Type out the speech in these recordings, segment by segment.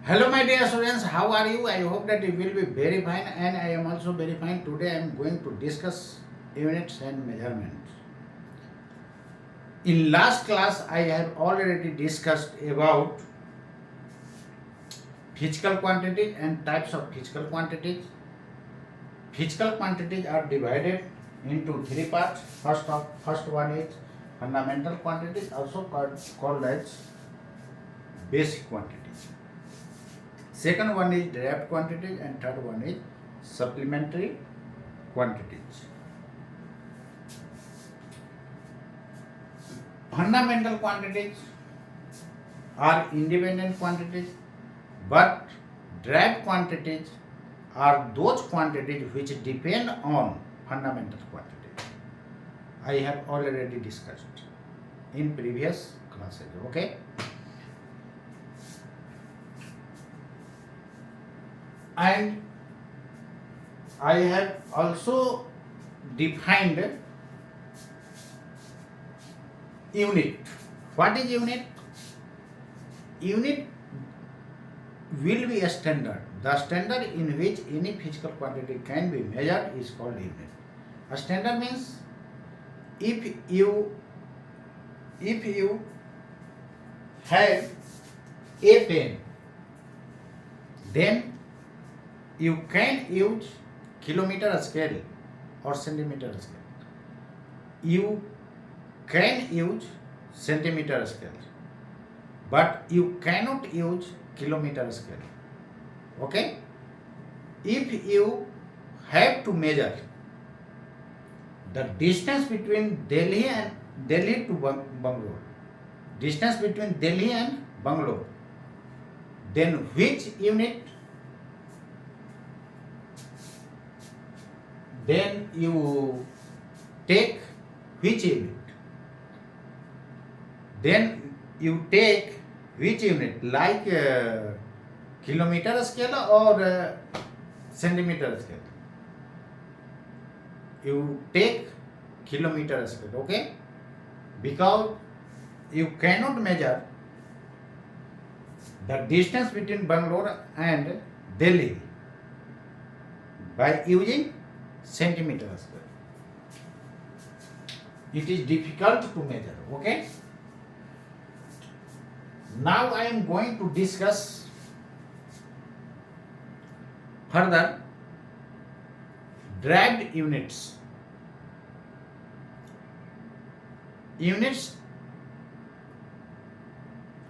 Hello, my dear students. How are you? I hope that you will be very fine, and I am also very fine. Today, I am going to discuss units and measurements. In last class, I have already discussed about physical quantities and types of physical quantities. Physical quantities are divided into three parts. First one is fundamental quantities, also called as basic quantities. Second one is derived quantities, and third one is supplementary quantities. Fundamental quantities are independent quantities, but derived quantities are those quantities which depend on fundamental quantities. I have already discussed in previous classes. Okay. And I have also defined unit. What is unit? Unit will be a standard. The standard in which any physical quantity can be measured is called unit. A standard means if you have a pen, then you can use kilometer scale or centimeter scale. You can use centimeter scale, but you cannot use kilometer scale. Okay? If you have to measure the distance between Delhi to Bangalore, distance between Delhi and Bangalore, then which unit? Then you take which unit? Then you take which unit, like kilometer scale or centimeter scale? You take kilometer scale, okay? Because you cannot measure the distance between Bangalore and Delhi by using centimeter scale. It is difficult to measure, okay? Now I am going to discuss further derived units. Units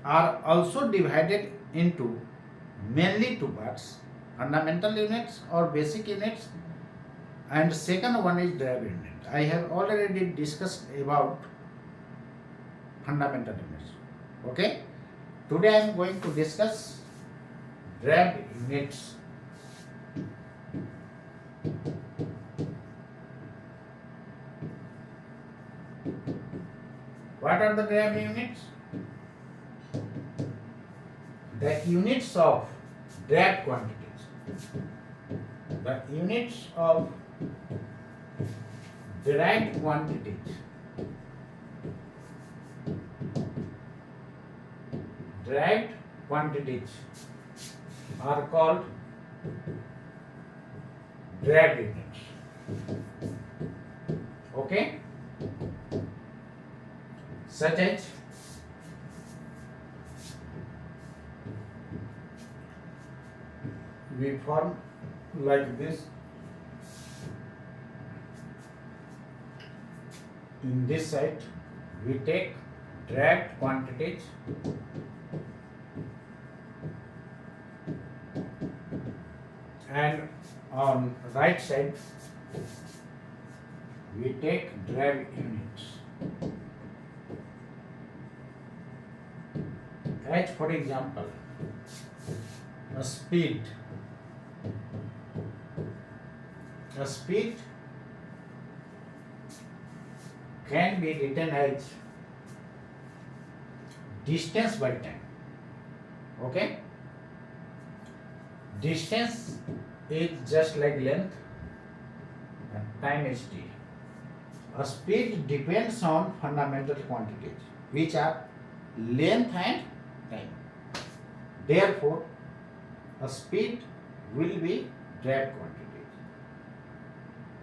are also divided into mainly two parts: fundamental units or basic units, and second one is derived unit. I have already discussed about fundamental units. Okay? Today I am going to discuss derived units. What are the derived units? The units of derived quantities. The units of derived quantities. Derived quantities are called derived units. Okay? Such as we form like this. In this side, we take derived quantities and on right side we take derived units. As for example, a speed. A speed can be written as distance by time. Okay? Distance is just like length and time is t. A speed depends on fundamental quantities which are length and time. Therefore, a speed will be drag quantity.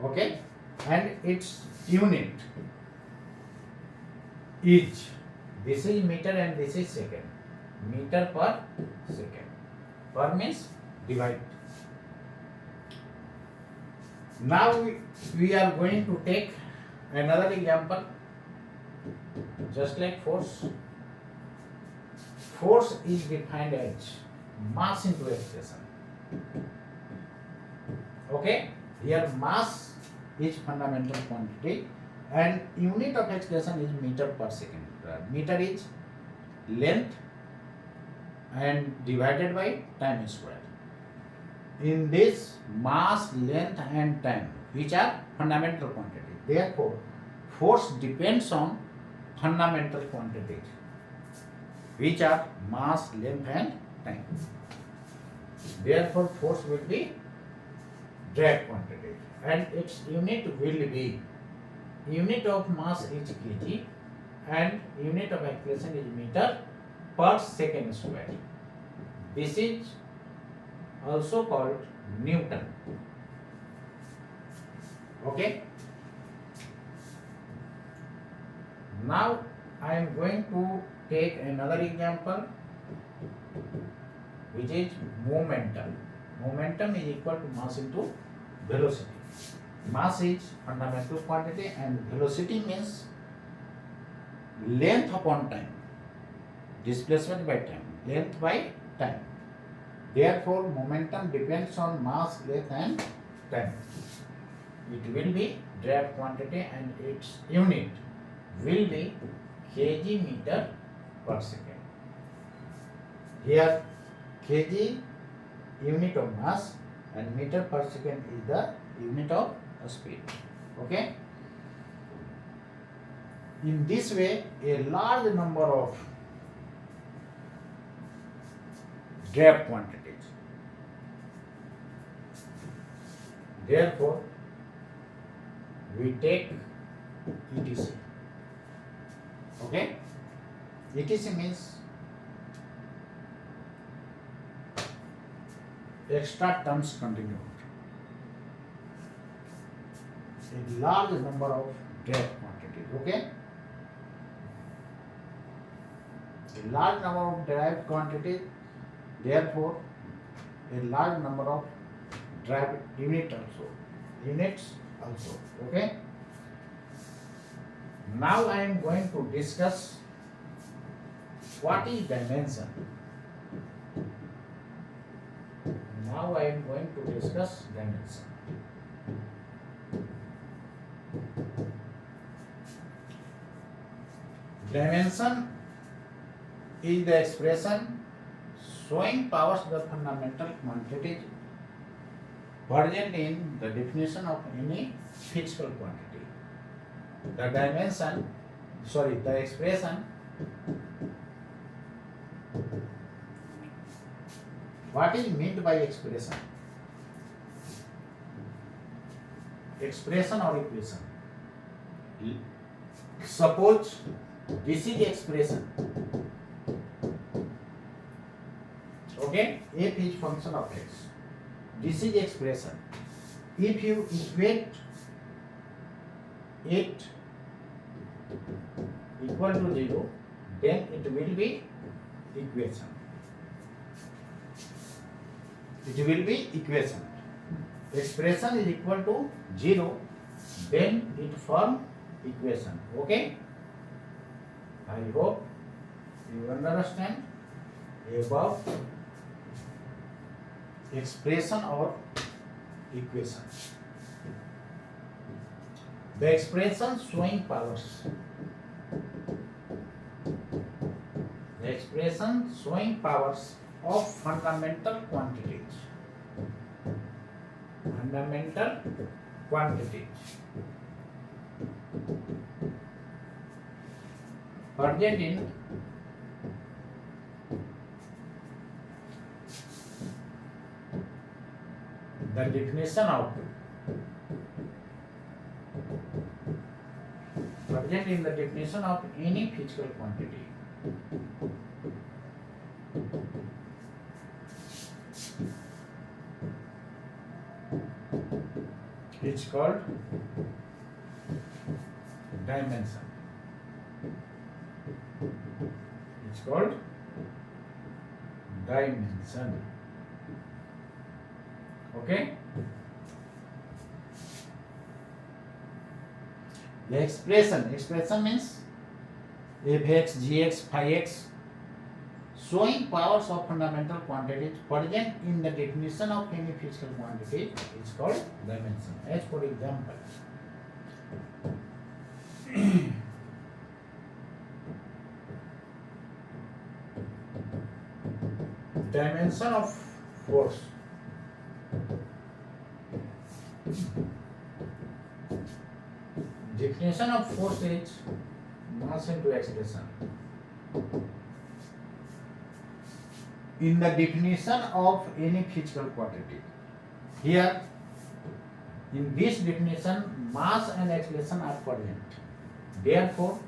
Okay, and its unit is, this is meter and this is second, meter per second. Per means divide. Now we are going to take another example, just like force. Force is defined as mass into acceleration. Okay, here mass is fundamental quantity and unit of acceleration is meter per second. Meter is length and divided by time square. In this, mass, length and time, which are fundamental quantities. Therefore, force depends on fundamental quantities, which are mass, length and time. Therefore, force will be drag quantity and its unit will be, unit of mass is kg and unit of acceleration is meter per second square. This is also called Newton. Okay. Now I am going to take another example, which is momentum. Momentum is equal to mass into velocity. Mass is fundamental quantity and velocity means length upon time, displacement by time, length by time. Therefore, momentum depends on mass, length and time. It will be drag quantity and its unit will be kg meter per second. Here kg unit of mass and meter per second is the unit of speed. Okay. In this way, a large number of drag quantities. Therefore, we take ETC. Okay? ETC means extra terms continued. A large number of drag quantities. Okay? A large number of derived quantities, therefore a large number of derived units also. Okay. Now I am going to discuss what is dimension. Now I am going to discuss dimension. Dimension is the expression showing powers the fundamental quantities present in the definition of any physical quantity. The expression, what is meant by expression? Expression or equation. Suppose this is expression. Okay, f is function of x. This is expression. If you equate it equal to 0, then it will be equation. It will be equation. Expression is equal to 0, then it form equation. Okay? I hope you understand about expression or equation. The expression showing powers. The expression showing powers of fundamental quantities. Fundamental quantities. Present in the definition of any physical quantity. It's called dimension. It's called dimension. Okay? The expression means fx, gx, phi x, showing powers of fundamental quantities present in the definition of any physical quantity is called dimension. As for example, dimension of force. Definition of force is mass into acceleration. In the definition of any physical quantity, here in this definition, mass and acceleration are present. Therefore,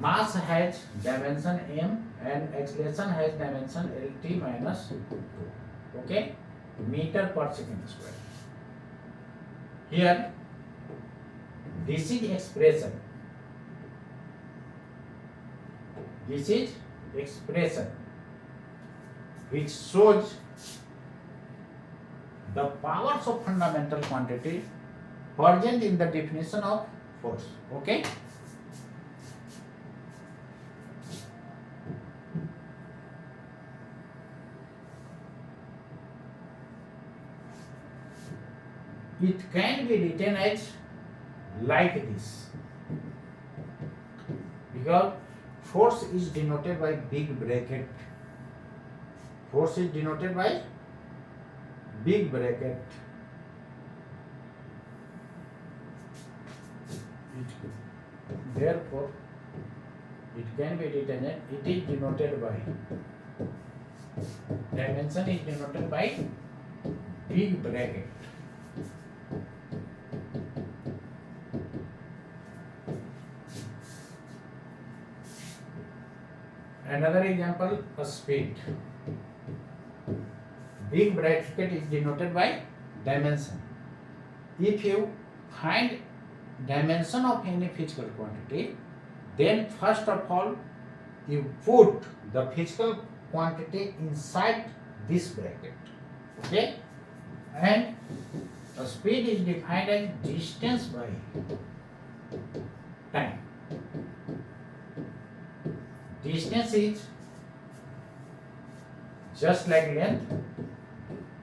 mass has dimension m and acceleration has dimension lt minus 2. Okay, meter per second square. Here, this is expression. This is expression which shows the powers of fundamental quantity present in the definition of force. Okay? It can be written as like this, because force is denoted by big bracket. Force is denoted by big bracket. Therefore, it can be written as it is denoted by, dimension is denoted by big bracket. Another example, a speed. Big bracket is denoted by dimension. If you find dimension of any physical quantity, then first of all you put the physical quantity inside this bracket. Okay? And the speed is defined as distance by time. Distance is just like length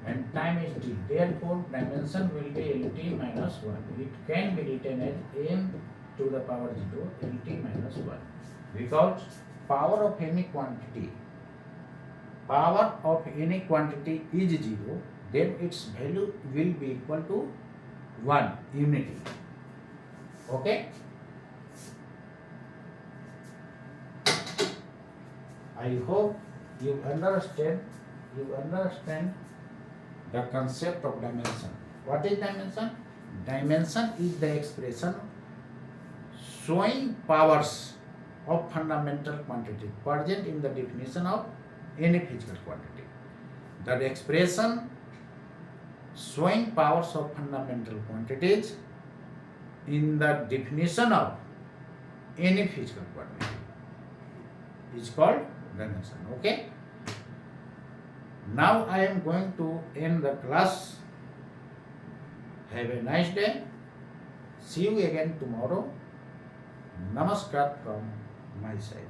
and time is t. Therefore, dimension will be lt minus 1. It can be written as m to the power 0 lt minus 1, because power of any quantity is 0, then its value will be equal to 1 unity. Okay? I hope you understand the concept of dimension. What is dimension? Dimension is the expression showing powers of fundamental quantity present in the definition of any physical quantity. The expression showing powers of fundamental quantities in the definition of any physical quantity is called dimension. Okay? Now I am going to end the class. Have a nice day. See you again tomorrow. Namaskar from my side.